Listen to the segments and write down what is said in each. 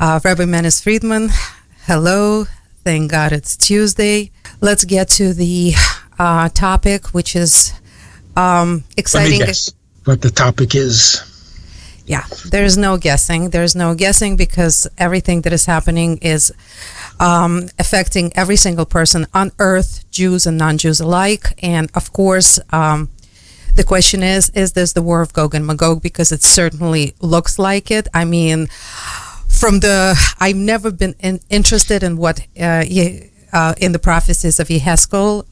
Rabbi Manis Friedman, hello. Thank God it's Tuesday. Let's get to the topic, which is exciting. Let me guess what the topic is. Yeah, there's no guessing. There's no guessing because everything that is happening is affecting every single person on earth, Jews and non-Jews alike. And of course, the question is this the war of Gog and Magog? Because it certainly looks like it. I mean, I've never been interested in what in the prophecies of Yehezkel,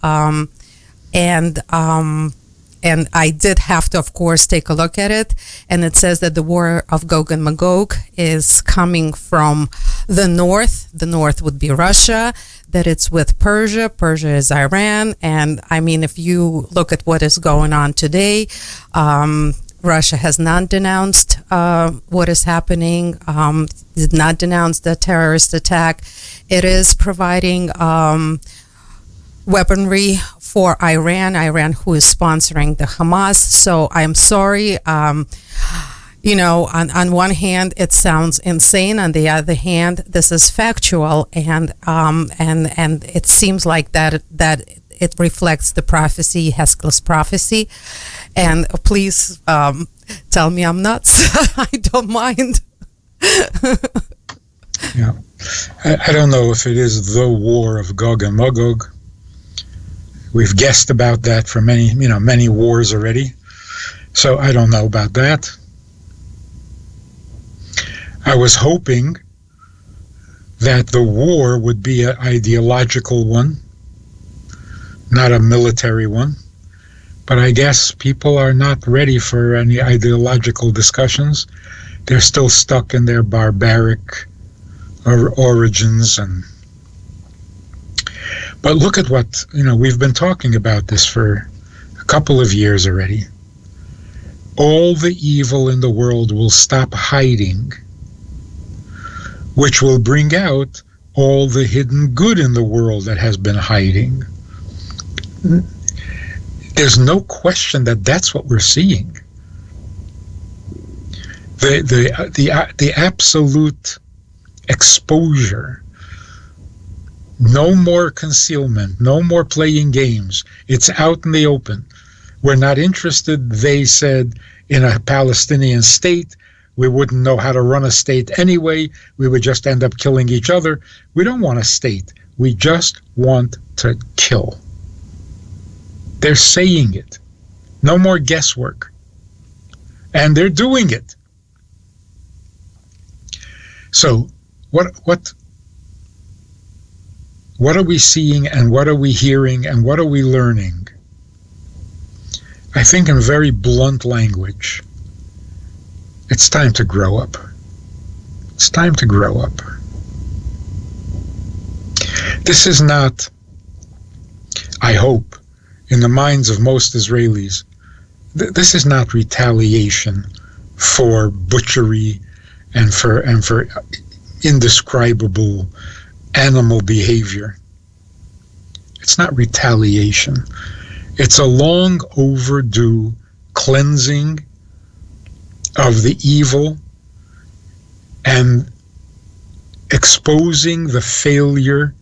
and I did have to, of course, take a look at it. And it says that the war of Gog and Magog is coming from the north. The north would be Russia, that it's with Persia. Persia is Iran. And I mean, if you look at what is going on today, Russia has not denounced what is happening, did not denounce the terrorist attack. It is providing weaponry for Iran who is sponsoring the Hamas. So I'm sorry. On one hand, it sounds insane. On the other hand, this is factual, and it seems like that it reflects the prophecy, Yehezkel's prophecy. And please tell me I'm nuts. I don't mind. Yeah, I don't know if it is the war of Gog and Magog. We've guessed about that for many wars already. So I don't know about that. I was hoping that the war would be an ideological one, not a military one. But I guess people are not ready for any ideological discussions. They're still stuck in their barbaric origins. But look at what, we've been talking about this for a couple of years already. All the evil in the world will stop hiding, which will bring out all the hidden good in the world that has been hiding. There's no question that that's what we're seeing. The absolute exposure. No more concealment, no more playing games. It's out in the open. We're not interested, they said, in a Palestinian state. We wouldn't know how to run a state anyway. We would just end up killing each other. We don't want a state. We just want to kill. They're saying it. No more guesswork. And they're doing it. So, what are we seeing, and what are we hearing, and what are we learning? I think in very blunt language, it's time to grow up. It's time to grow up. This is not, I hope, in the minds of most Israelis, this is not retaliation for butchery and for indescribable animal behavior. It's not retaliation. It's a long overdue cleansing of the evil and exposing the failure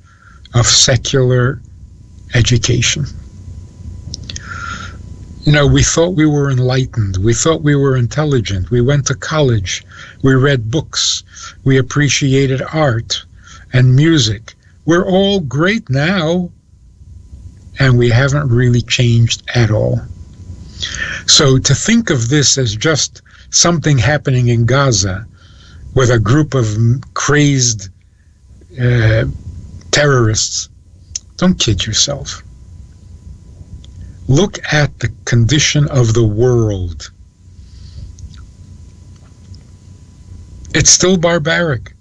of secular education. We thought we were enlightened. We thought we were intelligent. We went to college. We read books. We appreciated art and music. We're all great now, and we haven't really changed at all. So to think of this as just something happening in Gaza with a group of crazed terrorists, don't kid yourself. Look at the condition of the world. It's still barbaric.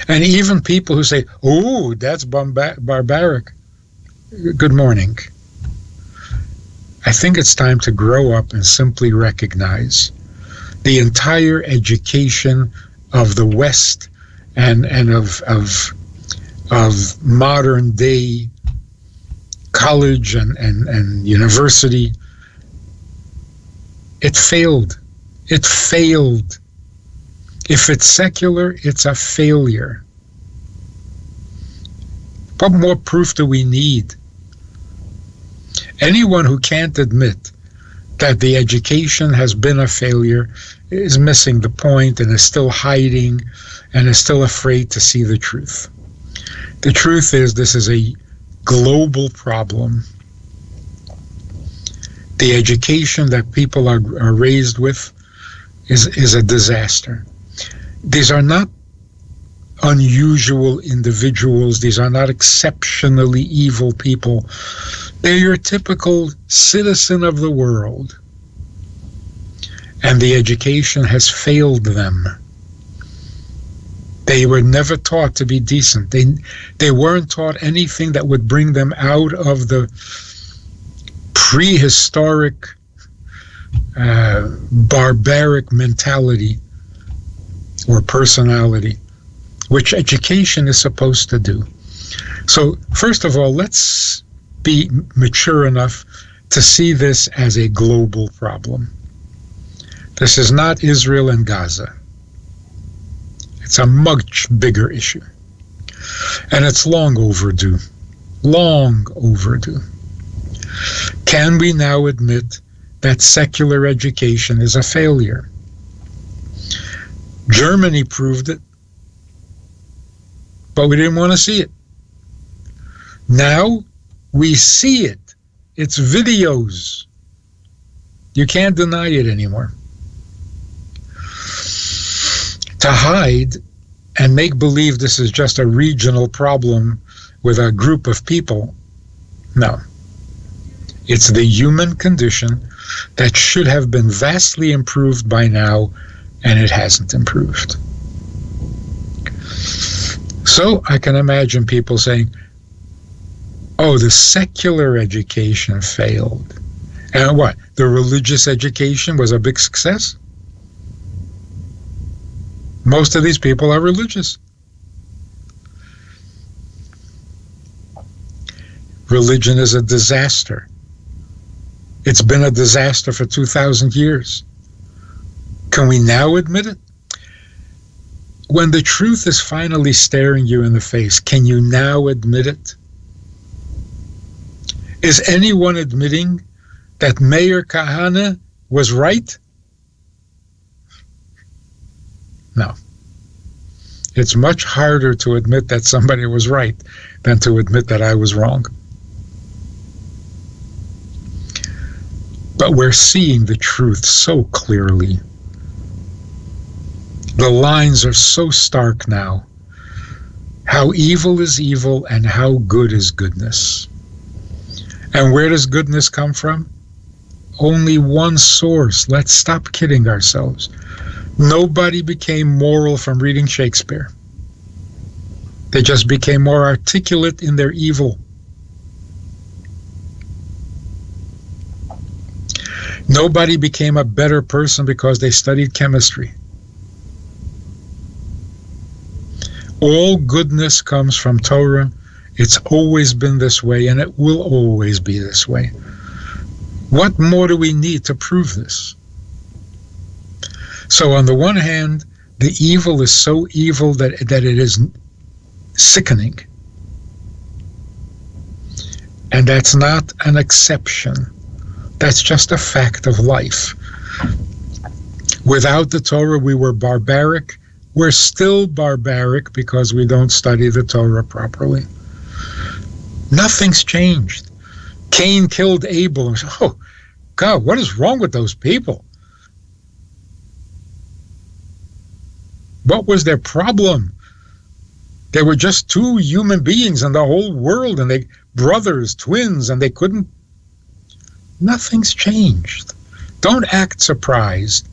And even people who say, oh, that's barbaric. Good morning. I think it's time to grow up and simply recognize the entire education of the West and of modern day college and university. It failed. If it's secular, it's a failure. What more proof do we need? Anyone who can't admit that the education has been a failure is missing the point and is still hiding and is still afraid to see the truth. The truth is, this is a global problem. The education that people are raised with is a disaster. These are not unusual individuals. These are not exceptionally evil people. They're your typical citizen of the world. And the education has failed them. They were never taught to be decent. They weren't taught anything that would bring them out of the prehistoric, barbaric mentality or personality, which education is supposed to do. So, first of all, let's be mature enough to see this as a global problem. This is not Israel and Gaza. It's a much bigger issue. And it's long overdue. Long overdue. Can we now admit that secular education is a failure? Germany proved it, but we didn't want to see it. Now we see it. It's videos. You can't deny it anymore. To hide and make believe this is just a regional problem with a group of people, no. It's the human condition that should have been vastly improved by now, and it hasn't improved. So I can imagine people saying, oh, the secular education failed. And what? The religious education was a big success? Most of these people are religious. Religion is a disaster. It's been a disaster for 2,000 years. Can we now admit it? When the truth is finally staring you in the face, can you now admit it? Is anyone admitting that Mayor Kahane was right? No. It's much harder to admit that somebody was right than to admit that I was wrong. But we're seeing the truth so clearly. The lines are so stark now. How evil is evil and how good is goodness. And where does goodness come from? Only one source. Let's stop kidding ourselves. Nobody became moral from reading Shakespeare. They just became more articulate in their evil. Nobody became a better person because they studied chemistry. All goodness comes from Torah. It's always been this way, and it will always be this way. What more do we need to prove this? So on the one hand, the evil is so evil that it is sickening. And that's not an exception. That's just a fact of life. Without the Torah, we were barbaric. We're still barbaric because we don't study the Torah properly. Nothing's changed. Cain killed Abel. And said, oh, God, what is wrong with those people? What was their problem? They were just two human beings in the whole world, and they brothers, twins, and they couldn't. Nothing's changed. Don't act surprised.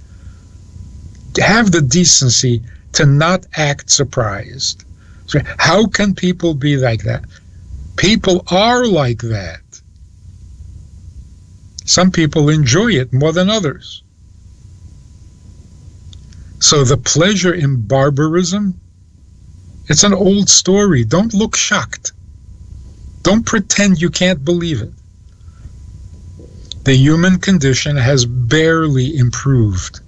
Have the decency to not act surprised. So how can people be like that? People are like that. Some people enjoy it more than others. So the pleasure in barbarism, it's an old story. Don't look shocked. Don't pretend you can't believe it. The human condition has barely improved.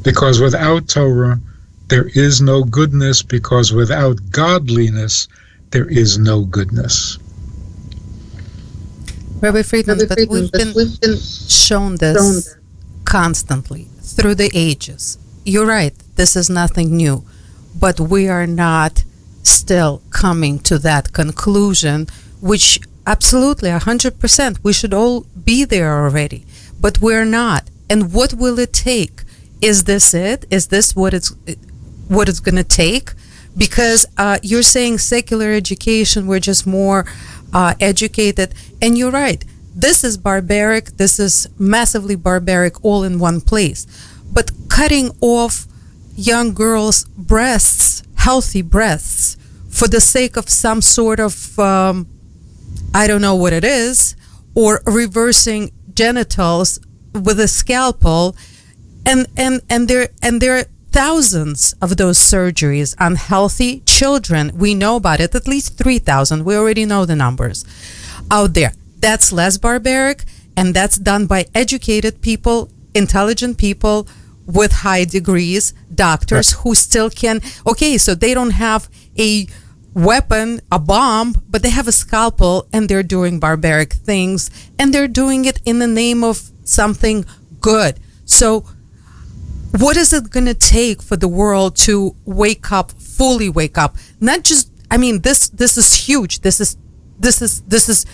Because without Torah, there is no goodness, because without godliness, there is no goodness. Rabbi Friedman, but we've been shown this constantly through the ages. You're right, this is nothing new, but we are not still coming to that conclusion, which absolutely 100%, we should all be there already, but we're not. And what will it take? Is this it? Is this what it's going to take? Because you're saying secular education, we're just more educated, and you're right. This is barbaric. This is massively barbaric, all in one place. But cutting off young girls' breasts, healthy breasts, for the sake of some sort of I don't know what it is, or reversing genitals with a scalpel, and there are thousands of those surgeries on healthy children. We know about it, at least 3,000. We already know the numbers out there. That's less barbaric, and that's done by educated people, intelligent people with high degrees, doctors who still can. Okay, so they don't have a weapon, a bomb, but they have a scalpel, and they're doing barbaric things, and they're doing it in the name of something good. So what is it going to take for the world to wake up, fully wake up? Not just, I mean, this is huge. This is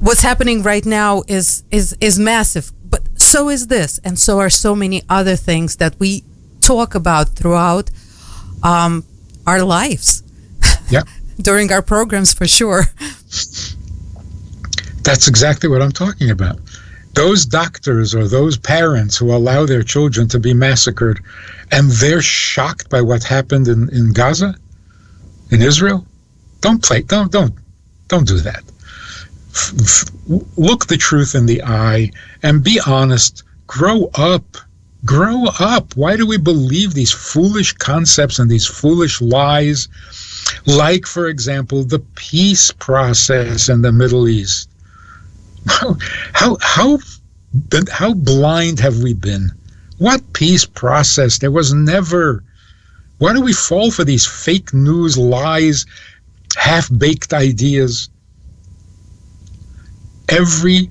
what's happening right now is massive, but so is this, and so are so many other things that we talk about throughout our lives. Yeah. During our programs, for sure. That's exactly what I'm talking about. Those doctors or those parents who allow their children to be massacred, and they're shocked by what happened in Gaza, in Israel. Don't do that. Look the truth in the eye and be honest. Grow up. Grow up. Why do we believe these foolish concepts and these foolish lies? Like, for example, the peace process in the Middle East. How blind have we been? What peace process? There was never. Why do we fall for these fake news, lies, half-baked ideas? Every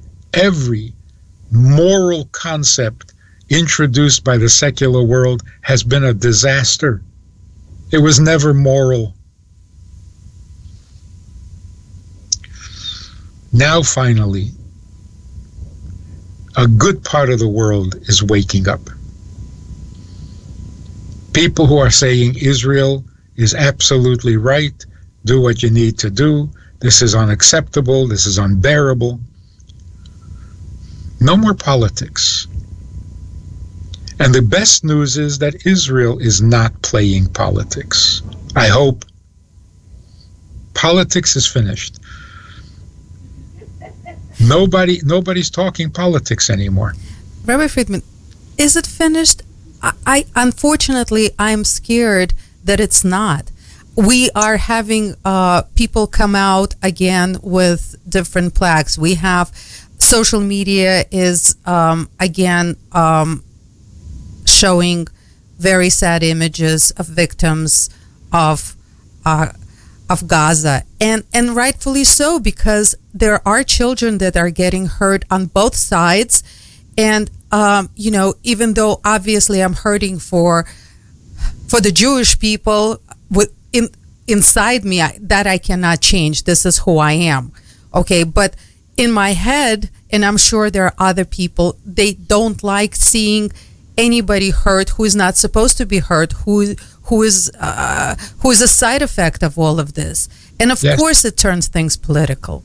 moral concept introduced by the secular world has been a disaster. It was never moral. Now, finally, a good part of the world is waking up. People who are saying Israel is absolutely right, do what you need to do, this is unacceptable, this is unbearable. No more politics. And the best news is that Israel is not playing politics. I hope. Politics is finished. Nobody's talking politics anymore. Rabbi Friedman, is it finished? I unfortunately, I'm scared that it's not. We are having people come out again with different plaques. We have social media is again showing very sad images of victims of Gaza, and rightfully so, because there are children that are getting hurt on both sides, and even though obviously I'm hurting for the Jewish people inside me, that I cannot change. This is who I am, okay? But in my head, and I'm sure there are other people, they don't like seeing anybody hurt who is not supposed to be hurt, who is a side effect of all of this. And of course it turns things political.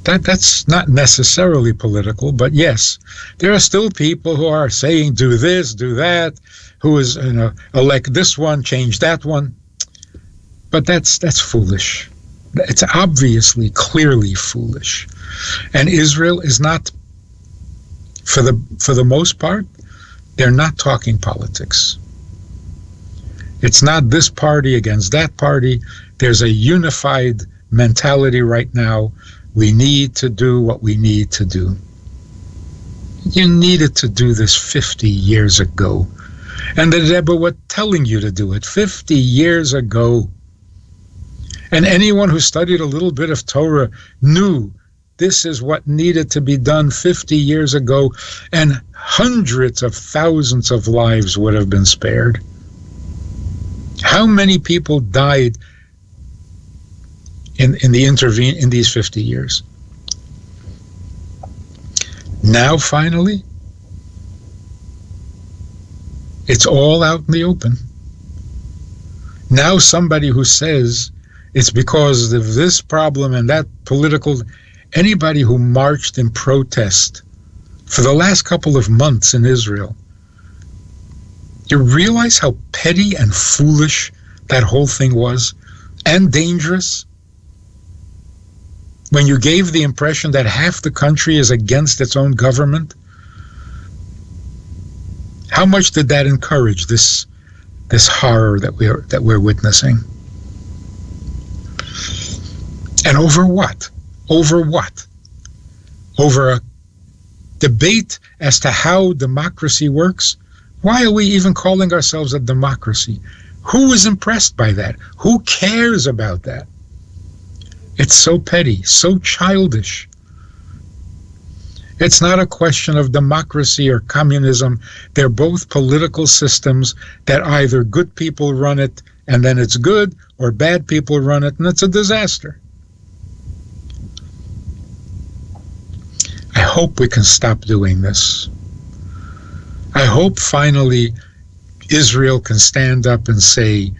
That's not necessarily political, but yes, there are still people who are saying do this, do that, who is elect this one, change that one. But that's foolish. It's obviously, clearly foolish. And Israel is not, for the most part, they're not talking politics. It's not this party against that party. There's a unified mentality right now. We need to do what we need to do. You needed to do this 50 years ago. And the Rebbe was telling you to do it 50 years ago. And anyone who studied a little bit of Torah knew this is what needed to be done 50 years ago, and hundreds of thousands of lives would have been spared. How many people died in these 50 years? Now, finally, it's all out in the open. Now somebody who says it's because of this problem and that political, anybody who marched in protest for the last couple of months in Israel, you realize how petty and foolish that whole thing was, and dangerous? When you gave the impression that half the country is against its own government, how much did that encourage this horror that we're witnessing? And over what? Over what? Over a debate as to how democracy works? Why are we even calling ourselves a democracy? Who is impressed by that? Who cares about that? It's so petty, so childish. It's not a question of democracy or communism. They're both political systems that either good people run it and then it's good, or bad people run it and it's a disaster. I hope we can stop doing this. I hope finally Israel can stand up and say,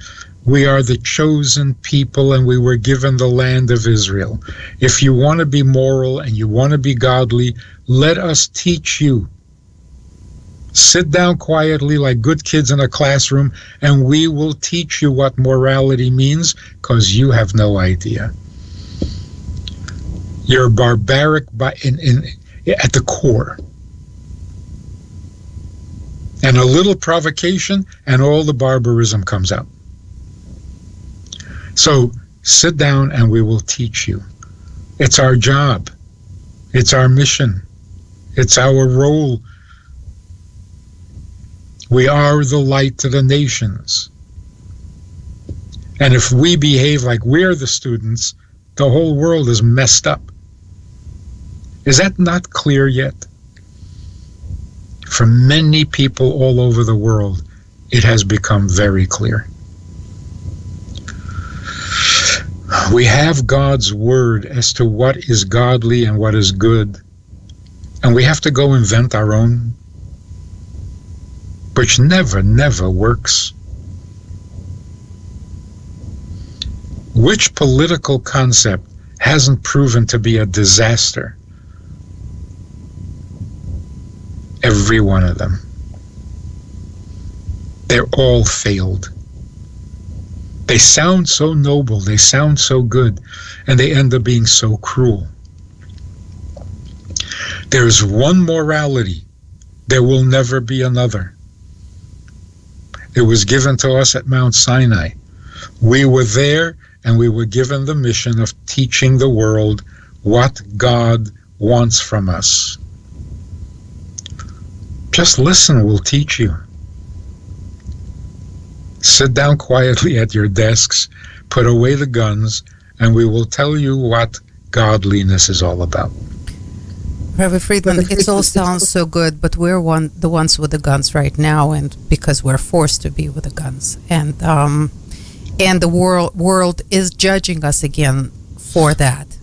we are the chosen people and we were given the land of Israel. If you want to be moral and you want to be godly, let us teach you. Sit down quietly like good kids in a classroom and we will teach you what morality means, because you have no idea. You're barbaric at the core. And a little provocation and all the barbarism comes out. So sit down and we will teach you. It's our job. It's our mission. It's our role. We are the light to the nations. And if we behave like we're the students, the whole world is messed up. Is that not clear yet? For many people all over the world, it has become very clear. We have God's word as to what is godly and what is good, and we have to go invent our own, which never works. Which political concept hasn't proven to be a disaster? Every one of them. They're all failed. They sound so noble, they sound so good, and they end up being so cruel. There's one morality. There will never be another. It was given to us at Mount Sinai. We were there, and we were given the mission of teaching the world what God wants from us. Just listen, we'll teach you. Sit down quietly at your desks, put away the guns, and we will tell you what godliness is all about. Rabbi Friedman, it all sounds so good, but we're the ones with the guns right now, and because we're forced to be with the guns, and the world is judging us again for that.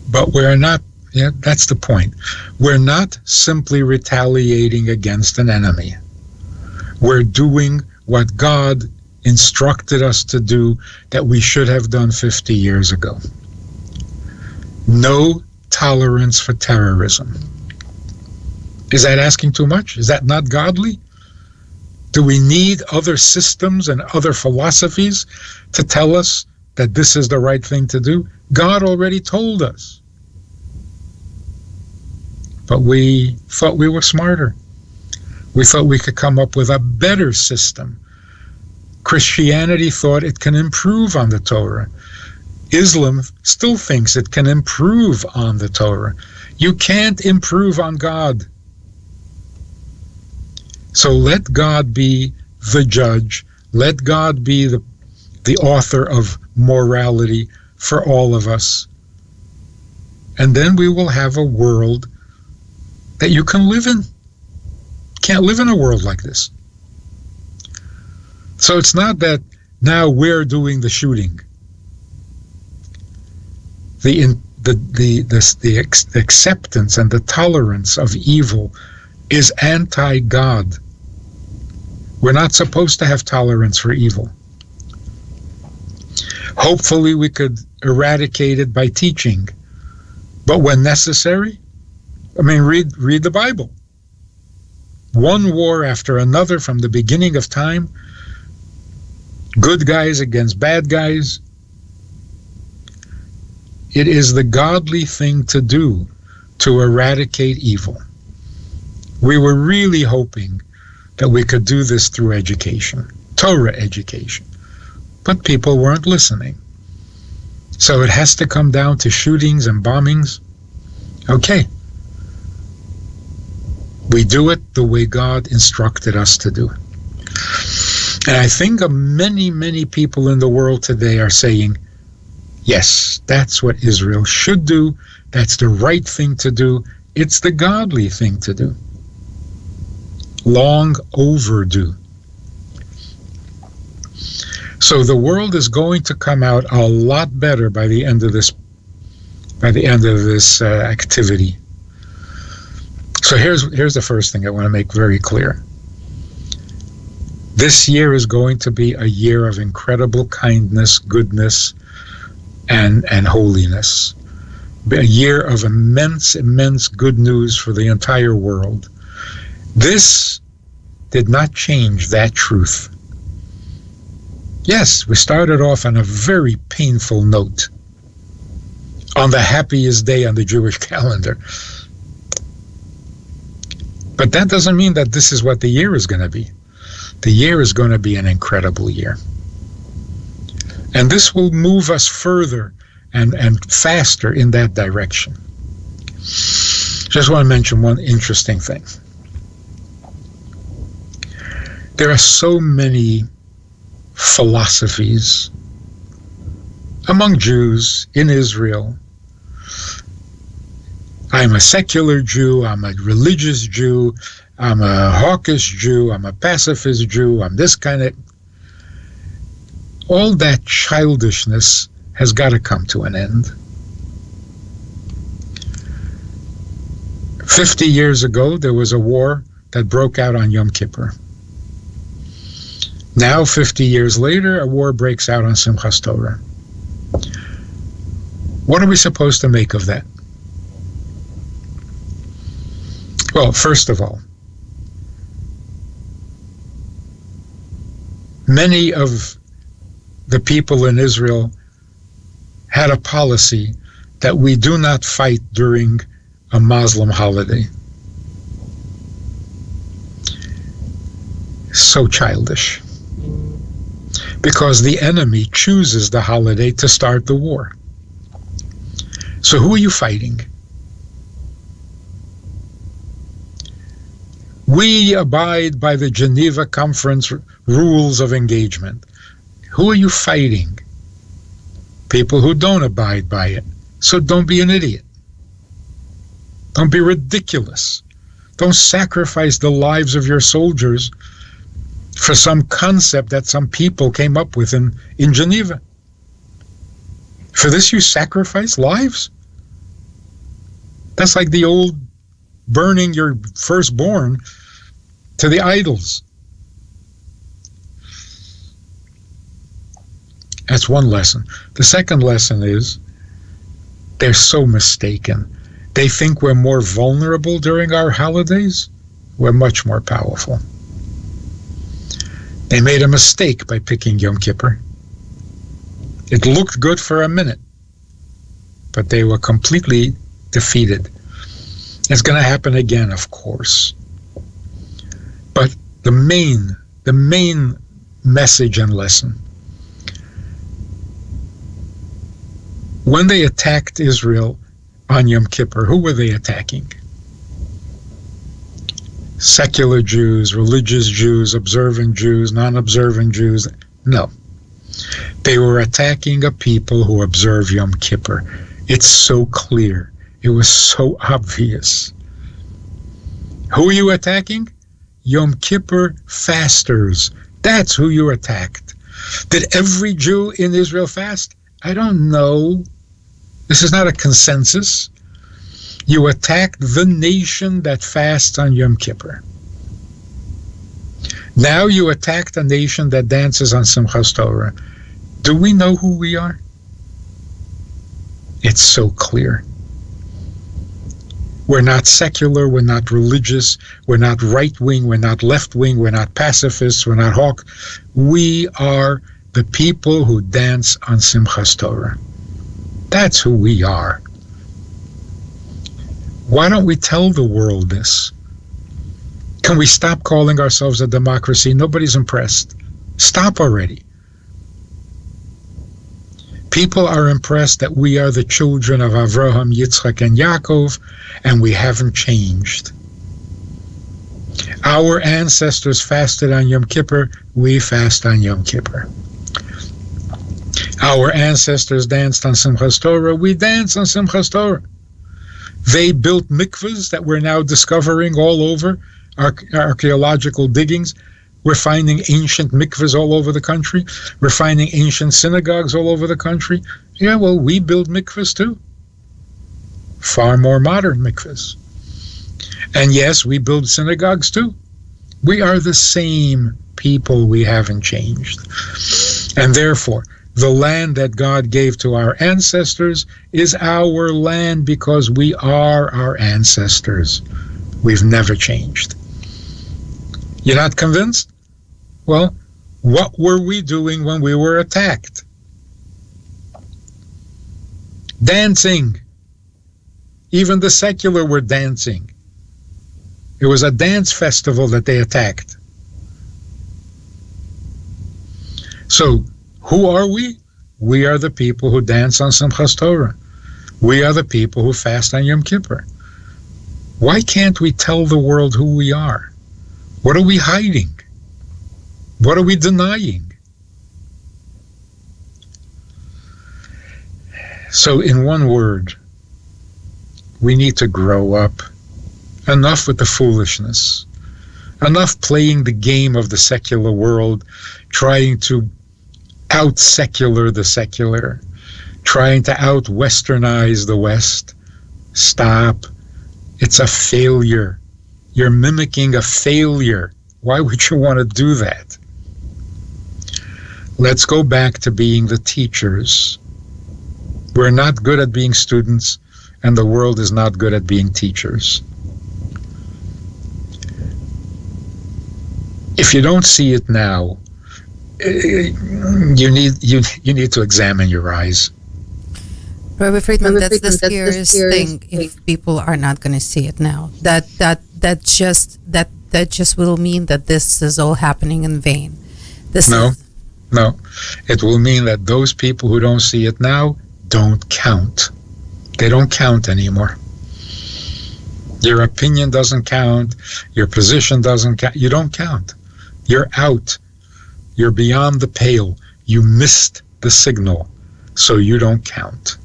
But we're not. Yeah, that's the point. We're not simply retaliating against an enemy. We're doing what God instructed us to do that we should have done 50 years ago. No tolerance for terrorism. Is that asking too much? Is that not godly? Do we need other systems and other philosophies to tell us that this is the right thing to do? God already told us. But we thought we were smarter. We thought we could come up with a better system. Christianity thought it can improve on the Torah. Islam still thinks it can improve on the Torah. You can't improve on God. So let God be the judge. Let God be the author of morality for all of us. And then we will have a world that you can live in. Can't live in a world like this. So it's not that now we're doing the shooting. The acceptance and the tolerance of evil is anti-God. We're not supposed to have tolerance for evil. Hopefully we could eradicate it by teaching. But when necessary, read the Bible. One war after another from the beginning of time. Good guys against bad guys. It is the godly thing to do to eradicate evil. We were really hoping that we could do this through education, Torah education. But people weren't listening. So it has to come down to shootings and bombings. Okay. We do it the way God instructed us to do it. And I think many, many people in the world today are saying, yes, that's what Israel should do. That's the right thing to do. It's the godly thing to do. Long overdue. So the world is going to come out a lot better by the end of this activity. So here's the first thing I want to make very clear. This year is going to be a year of incredible kindness, goodness, and holiness. A year of immense, immense good news for the entire world. This did not change that truth. Yes, we started off on a very painful note, on the happiest day on the Jewish calendar. But that doesn't mean that this is what the year is going to be. The year is going to be an incredible year. And this will move us further and faster in that direction. Just want to mention one interesting thing. There are so many philosophies among Jews in Israel. I'm a secular Jew, I'm a religious Jew, I'm a hawkish Jew, I'm a pacifist Jew, I'm this kind of... All that childishness has got to come to an end. 50 years ago, there was a war that broke out on Yom Kippur. Now, 50 years later, a war breaks out on Simchas Torah. What are we supposed to make of that? Well, first of all, many of the people in Israel had a policy that we do not fight during a Muslim holiday. So childish. Because the enemy chooses the holiday to start the war. So who are you fighting? We abide by the Geneva Conference rules of engagement. Who are you fighting? People who don't abide by it. So don't be an idiot. Don't be ridiculous. Don't sacrifice the lives of your soldiers for some concept that some people came up with in Geneva. For this you sacrifice lives? That's like the old burning your firstborn to the idols. That's one lesson. The second lesson is they're so mistaken. They think we're more vulnerable during our holidays. We're much more powerful. They made a mistake by picking Yom Kippur. It looked good for a minute, but they were completely defeated. It's going to happen again, of course. But the main message and lesson, when they attacked Israel on Yom Kippur, who were they attacking? secular Jews, religious Jews, observant Jews, non-observant Jews. No. They were attacking a people who observe Yom Kippur. It's so clear. It was so obvious. Who are you attacking? Yom Kippur fasters. That's who you attacked. Did every Jew in Israel fast? I don't know. This is not a consensus. You attacked the nation that fasts on Yom Kippur. Now you attacked a nation that dances on Simchas Torah. Do we know who we are? It's so clear. We're not secular, we're not religious, we're not right-wing, we're not left-wing, we're not pacifists, we're not hawk. We are the people who dance on Simchas Torah. That's who we are. Why don't we tell the world this? Can we stop calling ourselves a democracy? Nobody's impressed. Stop already. People are impressed that we are the children of Avraham, Yitzchak, and Yaakov, and we haven't changed. Our ancestors fasted on Yom Kippur, we fast on Yom Kippur. Our ancestors danced on Simchas Torah, we dance on Simchas Torah. They built mikvahs that we're now discovering all over, archaeological diggings. We're finding ancient mikvahs all over the country. We're finding ancient synagogues all over the country. Yeah, well, we build mikvahs too. Far more modern mikvahs. And yes, we build synagogues too. We are the same people. We haven't changed. And therefore, the land that God gave to our ancestors is our land because we are our ancestors. We've never changed. You're not convinced? Well, what were we doing when we were attacked? Dancing. Even the secular were dancing. It was a dance festival that they attacked. So, who are we? We are the people who dance on Simchas Torah. We are the people who fast on Yom Kippur. Why can't we tell the world who we are? What are we hiding? What are we denying? So, in one word, we need to grow up. Enough with the foolishness. Enough playing the game of the secular world, trying to out-secular the secular, trying to out-westernize the West. Stop. It's a failure. You're mimicking a failure. Why would you want to do that? Let's go back to being the teachers. We're not good at being students, and the world is not good at being teachers. If you don't see it now, you need to examine your eyes. Rabbi Friedman, that's the scariest thing. If people are not going to see it now, that just will mean that this is all happening in vain. No, it will mean that those people who don't see it now don't count. They don't count anymore. Your opinion doesn't count. Your position doesn't count. You don't count. You're out. You're beyond the pale. You missed the signal, so you don't count.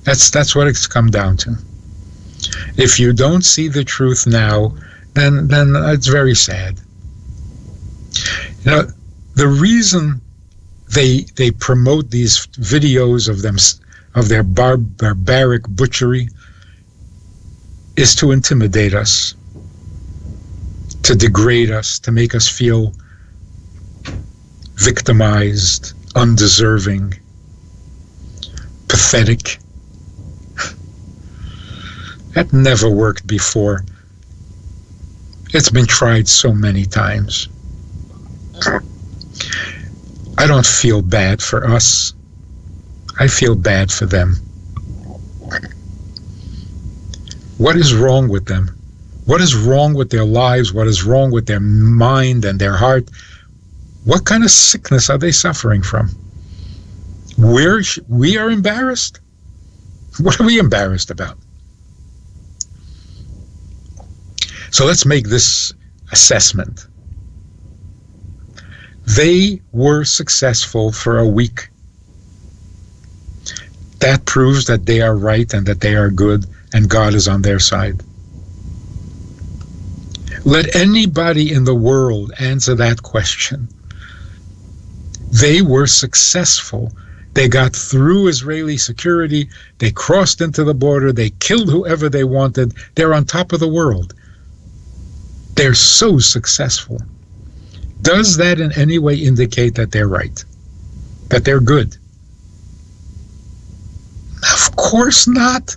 That's what it's come down to. If you don't see the truth now, then it's very sad. You know, the reason they promote these videos of their barbaric butchery is to intimidate us, to degrade us, to make us feel victimized, undeserving, pathetic. That never worked before. It's been tried so many times. I don't feel bad for us. I feel bad for them. What is wrong with them? What is wrong with their lives? What is wrong with their mind and their heart? What kind of sickness are they suffering from? We are embarrassed? What are we embarrassed about? So let's make this assessment. They were successful for a week. That proves that they are right and that they are good and God is on their side. Let anybody in the world answer that question. They were successful. They got through Israeli security. They crossed into the border. They killed whoever they wanted. They're on top of the world. They're so successful. Does that in any way indicate that they're right? That they're good? Of course not.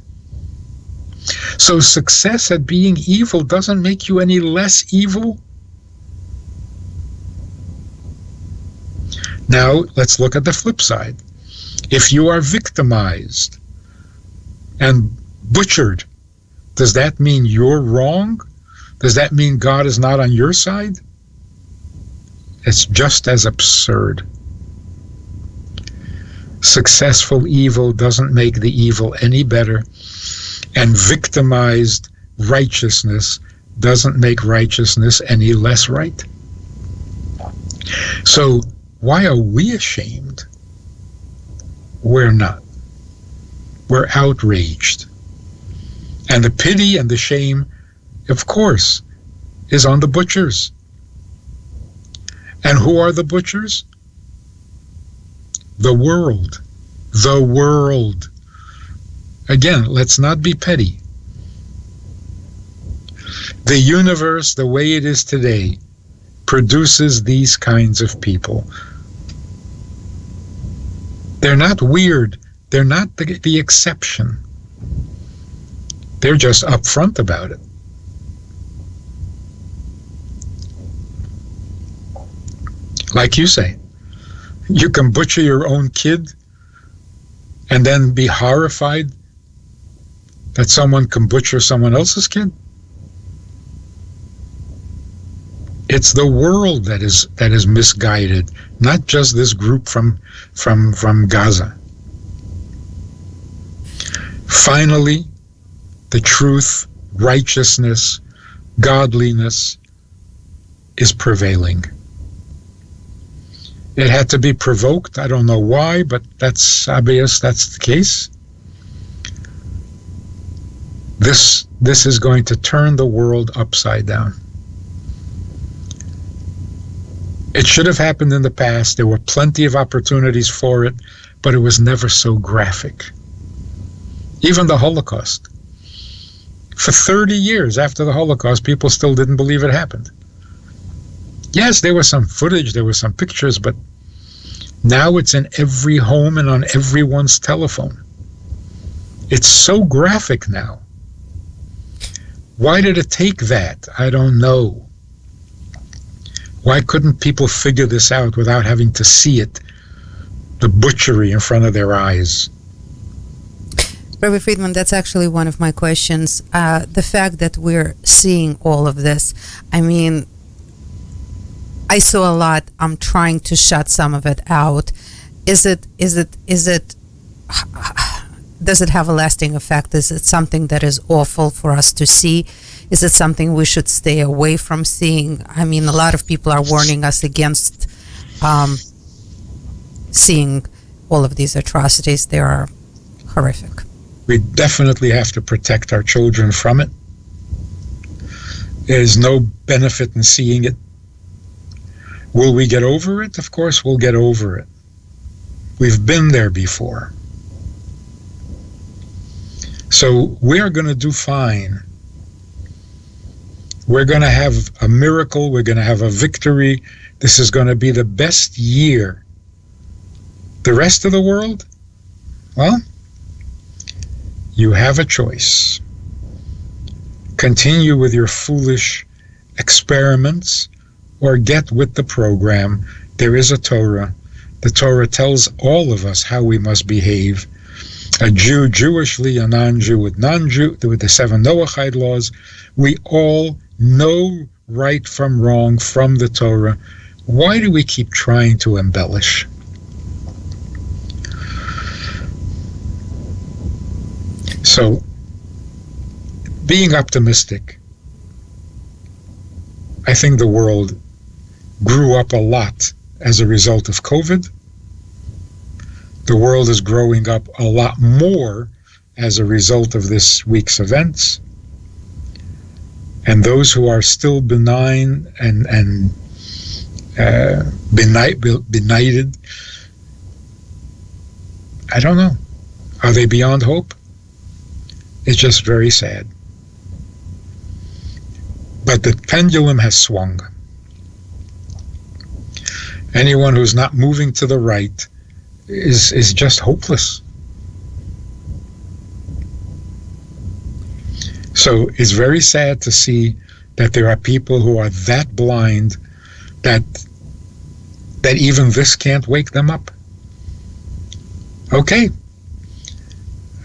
So success at being evil doesn't make you any less evil. Now, let's look at the flip side. If you are victimized and butchered, does that mean you're wrong? Does that mean God is not on your side? It's just as absurd. Successful evil doesn't make the evil any better, and victimized righteousness doesn't make righteousness any less right. So, why are we ashamed? We're not. We're outraged. And the pity and the shame, of course, is on the butchers. And who are the butchers? The world. The world. Again, let's not be petty. The universe, the way it is today, produces these kinds of people. They're not weird. They're not the exception. They're just upfront about it. Like you say, you can butcher your own kid and then be horrified that someone can butcher someone else's kid. It's the world that is misguided, not just this group from Gaza. Finally, the truth, righteousness, godliness is prevailing. It had to be provoked. I don't know why, but that's obvious. That's the case. This is going to turn the world upside down. It should have happened in the past. There were plenty of opportunities for it, but it was never so graphic. Even the Holocaust. For 30 years after the Holocaust, people still didn't believe it happened. Yes, there was some footage, there were some pictures, but now it's in every home and on everyone's telephone. It's so graphic now. Why did it take that? I don't know. Why couldn't people figure this out without having to see it, the butchery in front of their eyes? Rabbi Friedman, that's actually one of my questions. The fact that we're seeing all of this, I mean, I saw a lot. I'm trying to shut some of it out. Does it have a lasting effect? Is it something that is awful for us to see? Is it something we should stay away from seeing? I mean, a lot of people are warning us against seeing all of these atrocities. They are horrific. We definitely have to protect our children from it. There's no benefit in seeing it. Will we get over it? Of course we'll get over it. We've been there before. So we're going to do fine. We're going to have a miracle. We're going to have a victory. This is going to be the best year. The rest of the world? Well, you have a choice. Continue with your foolish experiments or get with the program. There is a Torah. The Torah tells all of us how we must behave. A Jew Jewishly, a non-Jew with non-Jew, with the 7 Noahide laws. We all know right from wrong from the Torah. Why do we keep trying to embellish? So, being optimistic I think the world grew up a lot as a result of COVID. The world is growing up a lot more as a result of this week's events. And those who are still benign and benighted, I don't know. Are they beyond hope? It's just very sad. But the pendulum has swung. Anyone who's not moving to the right is just hopeless. So it's very sad to see that there are people who are that blind that even this can't wake them up. Okay.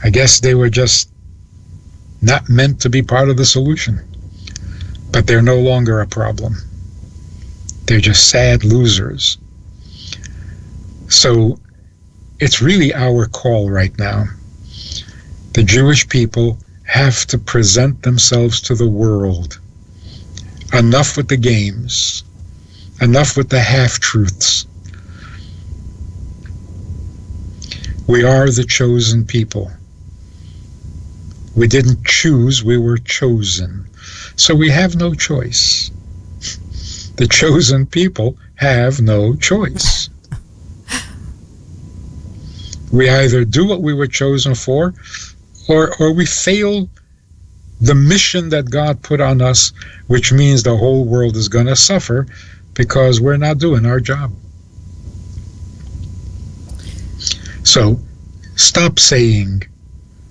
I guess they were just not meant to be part of the solution. But they're no longer a problem. They're just sad losers. So it's really our call right now. The Jewish people have to present themselves to the world. Enough with the games. Enough with the half-truths. We are the chosen people. We didn't choose, we were chosen. So we have no choice. The chosen people have no choice. We either do what we were chosen for, or we fail the mission that God put on us, which means the whole world is going to suffer because we're not doing our job. So stop saying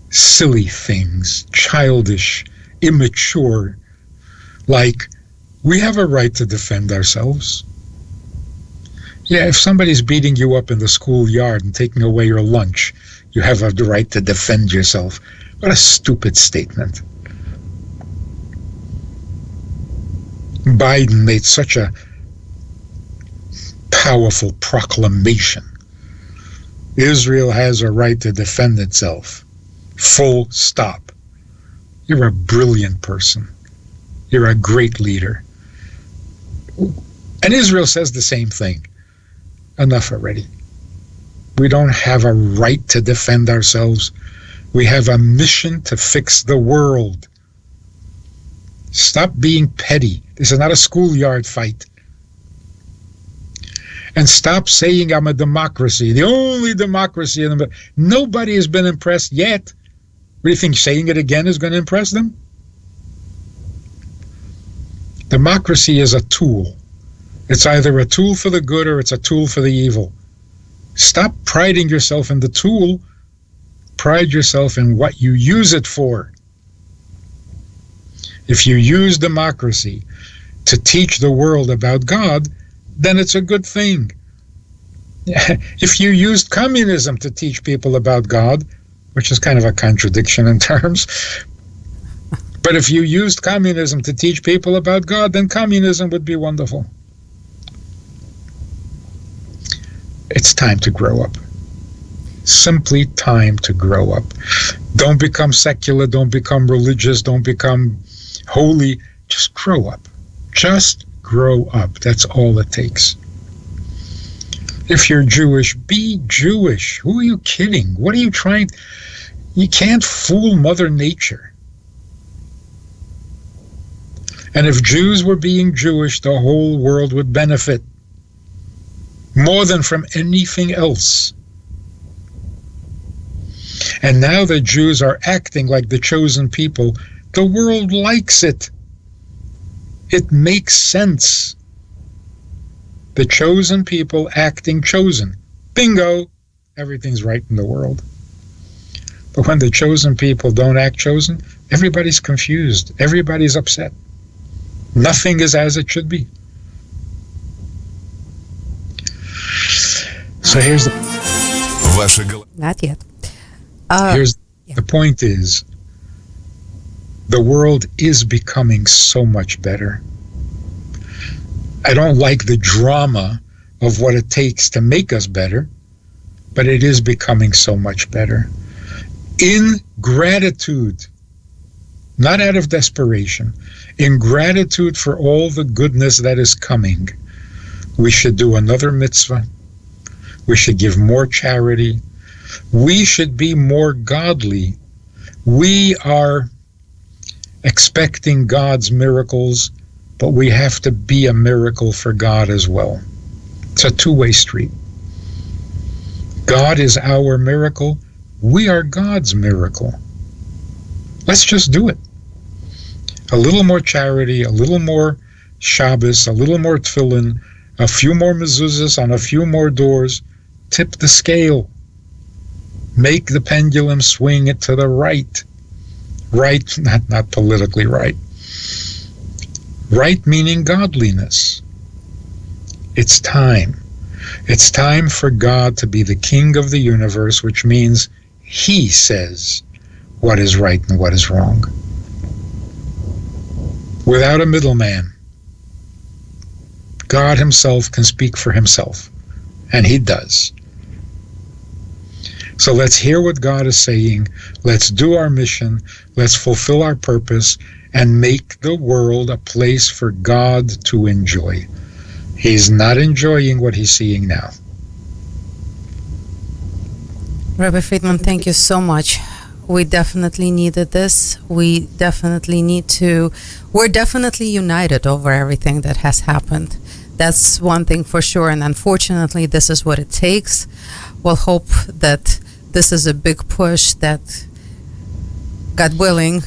silly things, childish, immature, like we have a right to defend ourselves. Yeah, if somebody's beating you up in the schoolyard and taking away your lunch, you have the right to defend yourself. What a stupid statement. Biden made such a powerful proclamation. Israel has a right to defend itself. Full stop. You're a brilliant person. You're a great leader. And Israel says the same thing. Enough already. We don't have a right to defend ourselves. We have a mission to fix the world. Stop being petty. This is not a schoolyard fight. And stop saying I'm a democracy, the only democracy in the... Nobody has been impressed yet. What do you think, saying it again is going to impress them? Democracy is a tool. It's either a tool for the good or it's a tool for the evil. Stop priding yourself in the tool. Pride yourself in what you use it for. If you use democracy to teach the world about God, then it's a good thing. If you used communism to teach people about God, which is kind of a contradiction in terms, but if you used communism to teach people about God, then communism would be wonderful. It's time to grow up. Simply time to grow up. Don't become secular, don't become religious, don't become holy. Just grow up. Just grow up. That's all it takes. If you're Jewish, be Jewish. Who are you kidding? What are you trying? You can't fool Mother Nature. And if Jews were being Jewish, the whole world would benefit more than from anything else. And now that Jews are acting like the chosen people, the world likes it. It makes sense. The chosen people acting chosen. Bingo! Everything's right in the world. But when the chosen people don't act chosen, everybody's confused. Everybody's upset. Nothing is as it should be. So here's the... Not yet. The point is, the world is becoming so much better. I don't like the drama of what it takes to make us better, but it is becoming so much better. In gratitude, not out of desperation, in gratitude for all the goodness that is coming, we should do another mitzvah. We should give more charity. We should be more godly. We are expecting God's miracles, but we have to be a miracle for God as well. It's a two-way street. God is our miracle. We are God's miracle. Let's just do it. A little more charity, a little more Shabbos, a little more tefillin, a few more mezuzahs on a few more doors. Tip the scale. Make the pendulum swing it to the right. Right, not politically right. Right meaning godliness. It's time. It's time for God to be the king of the universe, which means he says what is right and what is wrong. Without a middleman. God himself can speak for himself, and he does. So let's hear what God is saying. Let's do our mission. Let's fulfill our purpose and make the world a place for God to enjoy. He's not enjoying what he's seeing now. Rabbi Friedman, thank you so much. We definitely needed this. We're definitely united over everything that has happened. That's one thing for sure. And unfortunately, this is what it takes. We'll hope that this is a big push that, God willing,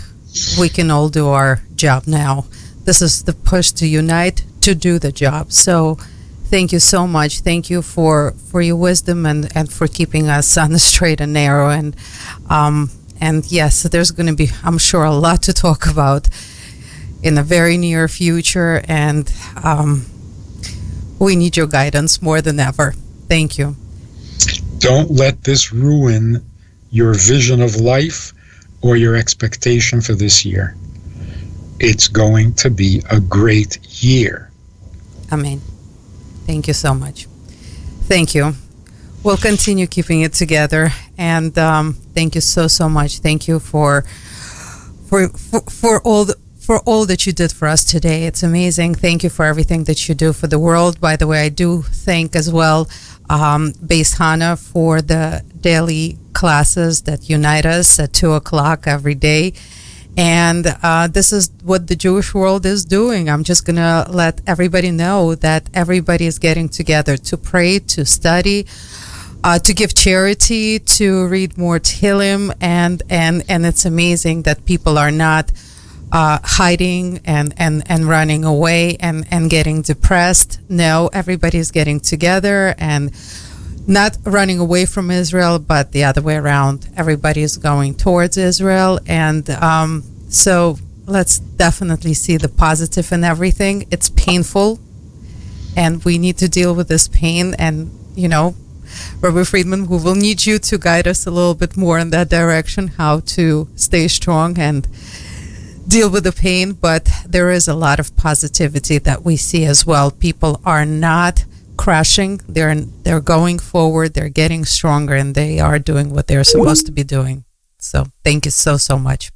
we can all do our job now. This is the push to unite, to do the job. So thank you so much. Thank you for your wisdom and for keeping us on the straight and narrow. And yes, there's going to be, I'm sure, a lot to talk about in the very near future. And we need your guidance more than ever. Thank you. Don't let this ruin your vision of life or your expectation for this year. It's going to be a great year. Amen. Thank you so much. Thank you. We'll continue keeping it together. And thank you so much. Thank you for all that you did for us today. It's amazing. Thank you for everything that you do for the world. By the way, I do thank as well Beis Hana for the daily classes that unite us at 2:00 every day. And this is what the Jewish world is doing. I'm just going to let everybody know that everybody is getting together to pray, to study, to give charity, to read more Tehillim. And it's amazing that people are not hiding and running away and getting depressed. No, everybody's getting together and not running away from Israel, but the other way around. Everybody is going towards Israel. And so let's definitely see the positive in everything. It's painful, and we need to deal with this pain. And, Rabbi Friedman, we will need you to guide us a little bit more in that direction, how to stay strong and deal with the pain. But there is a lot of positivity that we see as well. People are not crashing. They're going forward. They're getting stronger, and they are doing what they're supposed to be doing. So thank you so much.